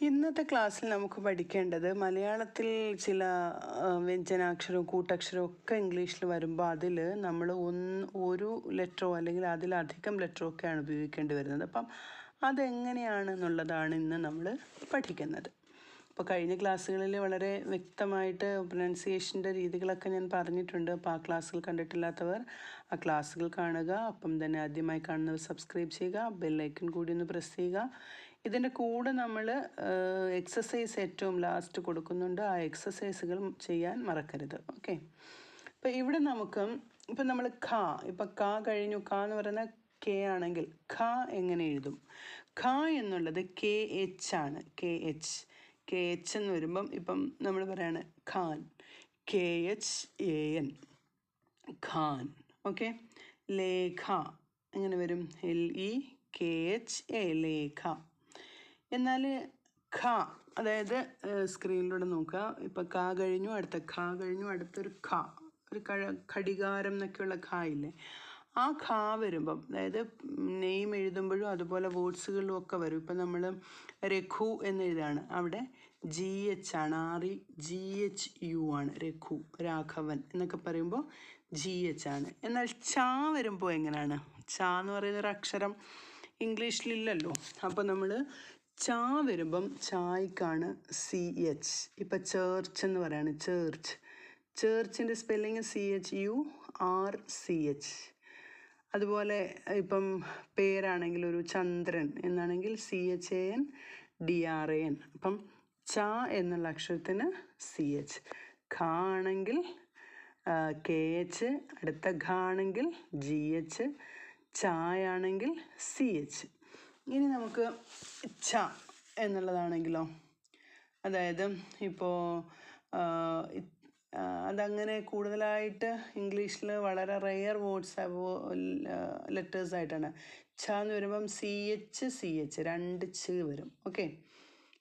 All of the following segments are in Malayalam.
ഇന്നത്തെ ക്ലാസ്സിൽ നമുക്ക് പഠിക്കേണ്ടത് മലയാളത്തിൽ ചില വ്യഞ്ജനാക്ഷരവും കൂട്ടക്ഷരവും ഒക്കെ ഇംഗ്ലീഷിൽ വരുമ്പോൾ അതിൽ നമ്മൾ ഒരു ലെറ്ററോ അല്ലെങ്കിൽ അതിലധികം ലെറ്ററോ ഒക്കെയാണ് ഉപയോഗിക്കേണ്ടി വരുന്നത്. അപ്പം അതെങ്ങനെയാണെന്നുള്ളതാണ് ഇന്ന് നമ്മൾ പഠിക്കുന്നത്. അപ്പോൾ കഴിഞ്ഞ ക്ലാസ്സുകളിൽ വളരെ വ്യക്തമായിട്ട് പ്രൊനൗൺസിയേഷൻ്റെ രീതികളൊക്കെ ഞാൻ പറഞ്ഞിട്ടുണ്ട്. അപ്പോൾ ആ ക്ലാസ്സുകൾ കണ്ടിട്ടില്ലാത്തവർ ആ ക്ലാസ്സുകൾ കാണുക. അപ്പം തന്നെ ആദ്യമായി കാണുന്നവർ സബ്സ്ക്രൈബ് ചെയ്യുക, ബെല്ലൈക്കൺ കൂടി ഒന്ന് പ്രസ് ചെയ്യുക. ഇതിൻ്റെ കൂടെ നമ്മൾ എക്സസൈസ് ഏറ്റവും ലാസ്റ്റ് കൊടുക്കുന്നുണ്ട്. ആ എക്സസൈസുകൾ ചെയ്യാൻ മറക്കരുത്. ഓക്കെ. അപ്പോൾ ഇവിടെ നമുക്ക് ഇപ്പം നമ്മൾ ഖ, ഇപ്പം ക കഴിഞ്ഞു. ക എന്ന് പറയുന്ന കെ ആണെങ്കിൽ ഖ എങ്ങനെ എഴുതും? ഖ എന്നുള്ളത് KH ആണ്. KH എന്ന് വരുമ്പം ഇപ്പം നമ്മൾ പറയാണ് ഖാൻ, KHAN, ഖാൻ. ഓക്കെ. ലേഖ എങ്ങനെ വരും? LEKHA, ലേഖ. എന്നാൽ ഖ, അതായത് സ്ക്രീനിലൂടെ നോക്കുക. ഇപ്പം ക കഴിഞ്ഞു, അടുത്ത ഖ കഴിഞ്ഞു, അടുത്തൊരു ഖ, ഒരു ഘടികാരം എന്നൊക്കെയുള്ള ഖ ഇല്ലേ? ആ ഖ വരുമ്പം, അതായത് നെയിം എഴുതുമ്പോഴും അതുപോലെ വേർഡ്സുകളിലും ഒക്കെ വരും. ഇപ്പം നമ്മൾ രഘു എന്നെഴുതാണ്, അവിടെ GH ആണ്, REGHU ആണ്. രഘു, രാഘവൻ എന്നൊക്കെ പറയുമ്പോൾ GH ആണ്. എന്നാൽ ച വരുമ്പോൾ എങ്ങനെയാണ്? ച എന്ന് പറയുന്നൊരു അക്ഷരം ഇംഗ്ലീഷിലില്ലല്ലോ. അപ്പോൾ നമ്മൾ ച വരുമ്പം ചായ്ക്കാണ് CH. ഇപ്പം ചേർച്ച് എന്ന് പറയാണ്, ചേർച്ചിൻ്റെ സ്പെല്ലിങ് CHURCH. അതുപോലെ ഇപ്പം പേരാണെങ്കിൽ ഒരു ചന്ദ്രൻ എന്നാണെങ്കിൽ CHANDRAN. അപ്പം ച എന്നുള്ള അക്ഷരത്തിന് CH. ഖ ആണെങ്കിൽ KH, അടുത്ത ഘ ആണെങ്കിൽ GH, ചായാണെങ്കിൽ CH. ഇനി നമുക്ക് ച എന്നുള്ളതാണെങ്കിലോ, അതായത് ഇപ്പോൾ അതങ്ങനെ കൂടുതലായിട്ട് ഇംഗ്ലീഷിൽ വളരെ റെയർ വേർഡ്സ് ലെറ്റേഴ്സായിട്ടാണ്. ഛ എന്ന് വരുമ്പം CH, രണ്ട് ഛ വരും. ഓക്കെ.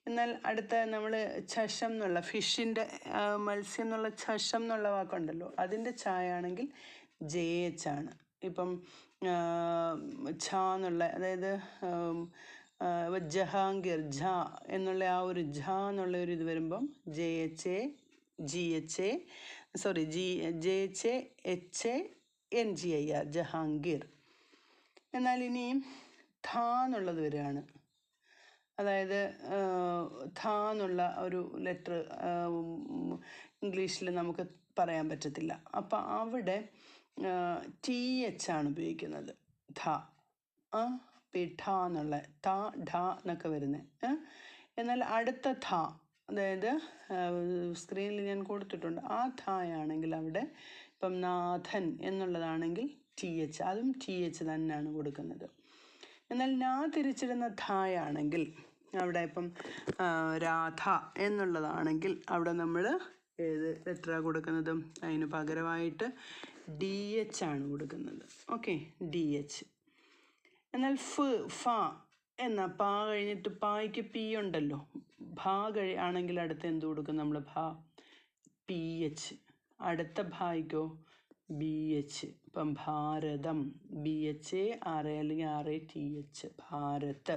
എന്നാൽ അടുത്ത നമ്മൾ ചഷം എന്നുള്ള ഫിഷിൻ്റെ, മത്സ്യം എന്നുള്ള ചഷം എന്നുള്ള വാക്കുണ്ടല്ലോ, അതിൻ്റെ ചായാണെങ്കിൽ JH ആണ്. ഇപ്പം ഛ എന്നുള്ള, അതായത് ജഹാംഗീർ, ഝ എന്നുള്ള ആ ഒരു ഝ എന്നുള്ള ഒരു ഇത് വരുമ്പം JHA, JHANGIR, ജഹാംഗീർ. എന്നാൽ ഇനിയും ഥ എന്നുള്ളത് വരികയാണ്. അതായത് ഥ എന്നുള്ള ഒരു ലെറ്റർ ഇംഗ്ലീഷിൽ നമുക്ക് പറയാൻ പറ്റത്തില്ല. അപ്പം അവിടെ TH ആണ് ഉപയോഗിക്കുന്നത്. ഥ, പിഠ എന്നുള്ള ത, ഢ എന്നൊക്കെ വരുന്നത്. എന്നാൽ അടുത്ത ഥ, അതായത് സ്ക്രീനിൽ ഞാൻ കൊടുത്തിട്ടുണ്ട്, ആ ഥയാണെങ്കിൽ അവിടെ ഇപ്പം നാഥൻ എന്നുള്ളതാണെങ്കിൽ TH, അതും TH തന്നെയാണ് കൊടുക്കുന്നത്. എന്നാൽ നാ തിരിച്ചിടുന്ന ഥായാണെങ്കിൽ അവിടെ ഇപ്പം രാധ എന്നുള്ളതാണെങ്കിൽ അവിടെ നമ്മൾ ഏത് ലെറ്ററാണ് കൊടുക്കുന്നത്? അതിന് പകരമായിട്ട് DH ആണ് കൊടുക്കുന്നത്. Okay, DH. എന്നാൽ ഫ എന്ന പാ കഴിഞ്ഞിട്ട് പായ്ക്ക് പി ഉണ്ടല്ലോ, ഭ ആണെങ്കിൽ അടുത്ത് എന്ത് കൊടുക്കും നമ്മൾ? PH. അടുത്ത ഭായ്ക്കോ BH. ഇപ്പം ഭാരതം, BHARA അല്ലെങ്കിൽ RATH, ഭാരത്.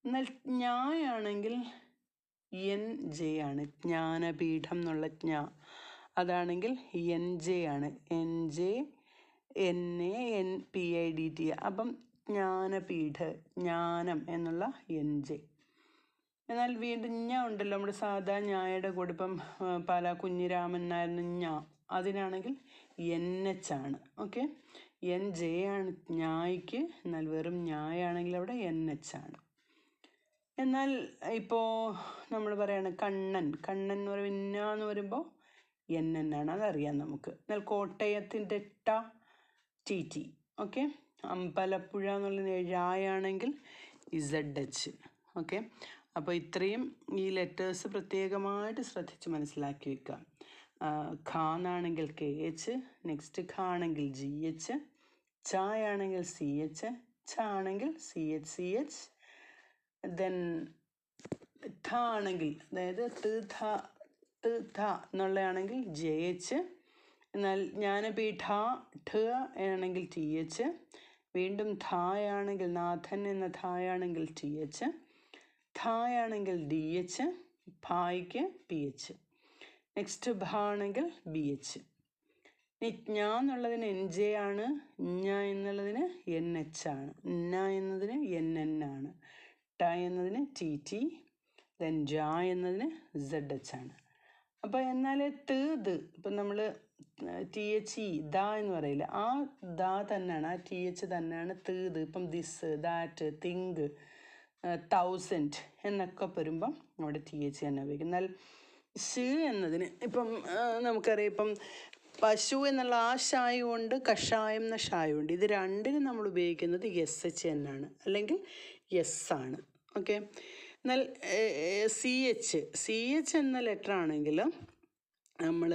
എന്നാൽ ജ്ഞായാണെങ്കിൽ NJ ആണ്. ജ്ഞാനപീഠം എന്നുള്ള ജ്ഞ, അതാണെങ്കിൽ NJ ആണ്. NJNANPIDT. അപ്പം ജ്ഞാനപീഠ, ജ്ഞാനം എന്നുള്ള NJ. എന്നാൽ വീണ്ടും ഞ ഉണ്ടല്ലോ, നമ്മുടെ സാധാ ഞായയുടെ കൂടെ ഇപ്പം പല കുഞ്ഞിരാമൻ നായർ ഞ, അതിനാണെങ്കിൽ NH ആണ്. ഓക്കെ. NJ ആണ് ഞായ്ക്ക്, എന്നാൽ വെറും ഞായാണെങ്കിൽ അവിടെ NH ആണ്. എന്നാൽ ഇപ്പോൾ നമ്മൾ പറയാണ് കണ്ണൻ എന്ന് പറയുമ്പോൾ എന്ന് വരുമ്പോൾ NN ആണ്, അതറിയാം നമുക്ക്. എന്നാൽ കോട്ടയത്തിൻ്റെ TT. ഓക്കെ. അമ്പലപ്പുഴ എന്നുള്ള ഴായാണെങ്കിൽ ZH. ഓക്കെ. അപ്പോൾ ഇത്രയും ഈ ലെറ്റേഴ്സ് പ്രത്യേകമായിട്ട് ശ്രദ്ധിച്ച് മനസ്സിലാക്കി വെക്കുക. ഖ എന്നാണെങ്കിൽ KH, നെക്സ്റ്റ് ഖ ആണെങ്കിൽ GH, ചായാണെങ്കിൽ CH, ഛ ആണെങ്കിൽ CH, ദെൻ ഥ ആണെങ്കിൽ, അതായത് ഥ എന്നുള്ളതാണെങ്കിൽ JH. എന്നാൽ ജ്ഞാനപീഠ ഠ ആണെങ്കിൽ TH. വീണ്ടും ഥായാണെങ്കിൽ നാഥൻ എന്ന ഥായാണെങ്കിൽ TH. ഥായാണെങ്കിൽ DH, ഭായ്ക്ക് PH. നെക്സ്റ്റ് ഭ ആണെങ്കിൽ BH. ഇനി ജ്ഞ എന്നുള്ളതിന് NJ ആണ്, ഞ്ഞ എന്നുള്ളതിന് NH ആണ്, ന എന്നതിന് NN ആണ്, ട എന്നതിന് TT, ദെൻ ജ എന്നതിന് ZH ആണ്. അപ്പോൾ എന്നാൽ ഇത് ഇപ്പം നമ്മൾ THE ദ എന്ന് പറയില്ല, ആ ദ തന്നെയാണ്, ആ TH തന്നെയാണ് ഇത്. ഇപ്പം ദിസ്, ദാറ്റ്, തിങ്ക്, 1000 എന്നൊക്കെ വരുമ്പം അവിടെ TH തന്നെ ഉപയോഗിക്കും. എന്നാൽ ഷ് എന്നതിന് ഇപ്പം നമുക്കറിയാം, ഇപ്പം പശു എന്നുള്ള ആ ഷായും ഉണ്ട്, കഷായം എന്ന ഷായും ഉണ്ട്. ഇത് രണ്ടിനും നമ്മൾ ഉപയോഗിക്കുന്നത് SH എന്നാണ്, അല്ലെങ്കിൽ എസ് ആണ്. ഓക്കെ. എന്നാൽ CH എന്ന ലെറ്റർ ആണെങ്കിൽ നമ്മൾ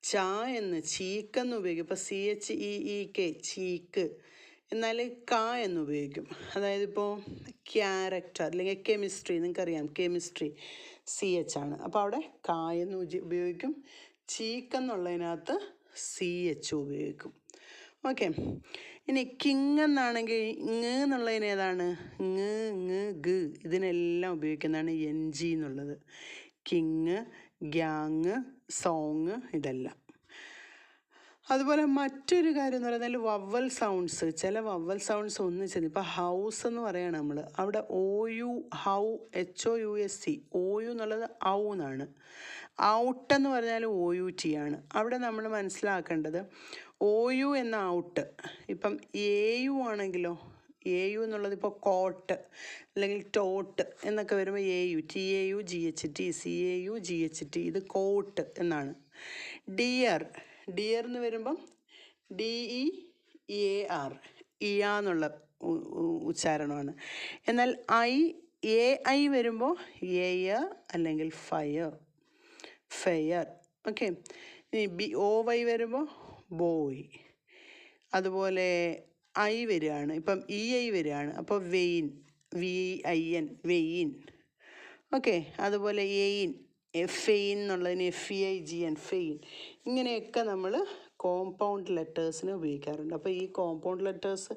ച എന്ന് ചീക്കെന്ന് ഉപയോഗിക്കും. ഇപ്പോൾ CHEEK ചീക്ക്. എന്നാൽ ക എന്ന് ഉപയോഗിക്കും. അതായത് ഇപ്പോൾ ക്യാരക്ടർ അല്ലെങ്കിൽ കെമിസ്ട്രി, നിങ്ങൾക്കറിയാം കെമിസ്ട്രി CH ആണ്. അപ്പോൾ അവിടെ ക എന്ന് ഉപയോഗിക്കും. ചീക്കെന്നുള്ളതിനകത്ത് CH ഉപയോഗിക്കും. ഓക്കെ. ഇനി കിങ് എന്നാണെങ്കിൽ ഇങ് എന്നുള്ളതിന് ഏതാണ്? ഗ ഇതിനെല്ലാം ഉപയോഗിക്കുന്നതാണ് NG എന്നുള്ളത്. കിങ്, ഗ്യാങ്, സോങ് ഇതെല്ലാം. അതുപോലെ മറ്റൊരു കാര്യം എന്ന് പറയുന്നത് വവ്വൽ സൗണ്ട്സ്, ചില വവ്വൽ സൗണ്ട്സ് ഒന്നിച്ചത്. ഇപ്പോൾ ഹൗസ് എന്ന് പറയുകയാണ് നമ്മൾ, അവിടെ OU, ഹൗ, HOUSE, OU എന്നുള്ളത് ഔ എന്നാണ്. ഔട്ട് എന്ന് പറഞ്ഞാൽ OUT ആണ്. അവിടെ നമ്മൾ മനസ്സിലാക്കേണ്ടത് OU എന്ന ഔട്ട്. ഇപ്പം AU ആണെങ്കിലോ, AU എന്നുള്ളത് ഇപ്പോൾ കോട്ട് അല്ലെങ്കിൽ ടോട്ട് എന്നൊക്കെ വരുമ്പോൾ AU, TAU GHT, CAU GHT, ഇത് കോട്ട് എന്നാണ്. ഡിയർ എന്ന് വരുമ്പം DEAR, ഇയ എന്നുള്ള ഉച്ചാരണമാണ്. എന്നാൽ AI വരുമ്പോൾ എയർ അല്ലെങ്കിൽ ഫയർ. ഓക്കെ. ഇനി OY വരുമ്പോൾ ബോയ്. അതുപോലെ I വരികയാണ്, ഇപ്പം EI വരികയാണ്, അപ്പോൾ വെയിൻ, VIN, വെയിൻ. ഓക്കെ. അതുപോലെ എയിൻ, ഫെയിൻ എന്നുള്ളതിന് FEIGN, ഫെയിൻ. ഇങ്ങനെയൊക്കെ നമ്മൾ കോമ്പൗണ്ട് ലെറ്റേഴ്സിന് ഉപയോഗിക്കാറുണ്ട്. അപ്പോൾ ഈ കോമ്പൗണ്ട് ലെറ്റേഴ്സ്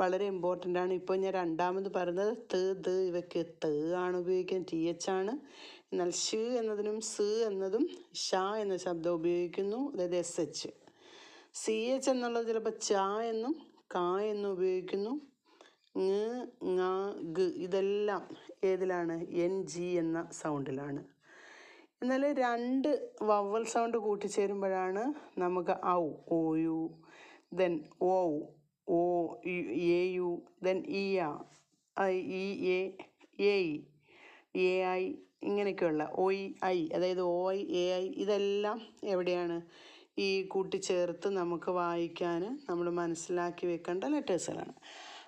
വളരെ ഇമ്പോർട്ടൻ്റ് ആണ്. ഇപ്പോൾ ഞാൻ രണ്ടാമത് പറഞ്ഞത് ത് ഇവയ്ക്ക് ആണ് ഉപയോഗിക്കുന്നത്, TH ആണ്. എന്നാൽ ഷ് എന്നതിനും സ് എന്നതും ഷ എന്ന ശബ്ദം ഉപയോഗിക്കുന്നു, അതായത് SH. CH എന്നുള്ളത് ചിലപ്പോൾ ച എന്നും ക എന്നും ഉപയോഗിക്കുന്നു. ഗ ഇതെല്ലാം ഏതിലാണ്? NG എന്ന സൗണ്ടിലാണ്. എന്നാൽ രണ്ട് വവ്വൽ സൗണ്ട് കൂട്ടിച്ചേരുമ്പോഴാണ് നമുക്ക് ഔ, OU, then OU, AU, then EA, EA, AI, ഇങ്ങനെയൊക്കെയുള്ള OI, അതായത് OI, AI ഇതെല്ലാം എവിടെയാണ്? ഈ കൂട്ടിച്ചേർത്ത് നമുക്ക് വായിക്കാൻ നമ്മൾ മനസ്സിലാക്കി വെക്കേണ്ട ലെറ്റേഴ്സുകളാണ്.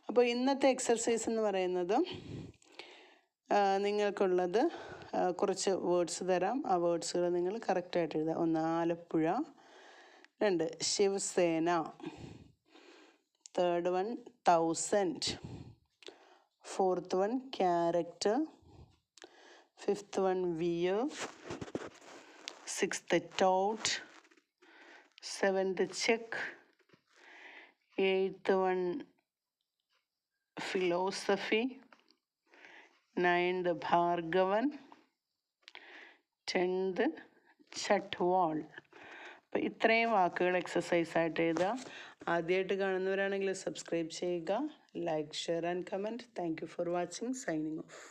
അപ്പോൾ ഇന്നത്തെ എക്സർസൈസ് എന്ന് പറയുന്നത് നിങ്ങൾക്കുള്ളത് കുറച്ച് വേർഡ്സ് തരാം. ആ വേർഡ്സുകൾ നിങ്ങൾ കറക്റ്റായിട്ട് എഴുതുക. 1 Alappuzha, 2 Shiv Sena, 3rd one 1000, 4th one character, 5th one wear, 6th tout, 7th check, 8th one philosophy, 9th Bhargavan, 10th ചട്ട്വാൾ. അപ്പോൾ ഇത്രയും വാക്കുകൾ എക്സസൈസായിട്ട് എഴുതുക. ആദ്യമായിട്ട് കാണുന്നവരാണെങ്കിൽ സബ്സ്ക്രൈബ് ചെയ്യുക, like, share and comment. Thank you for watching. Signing off.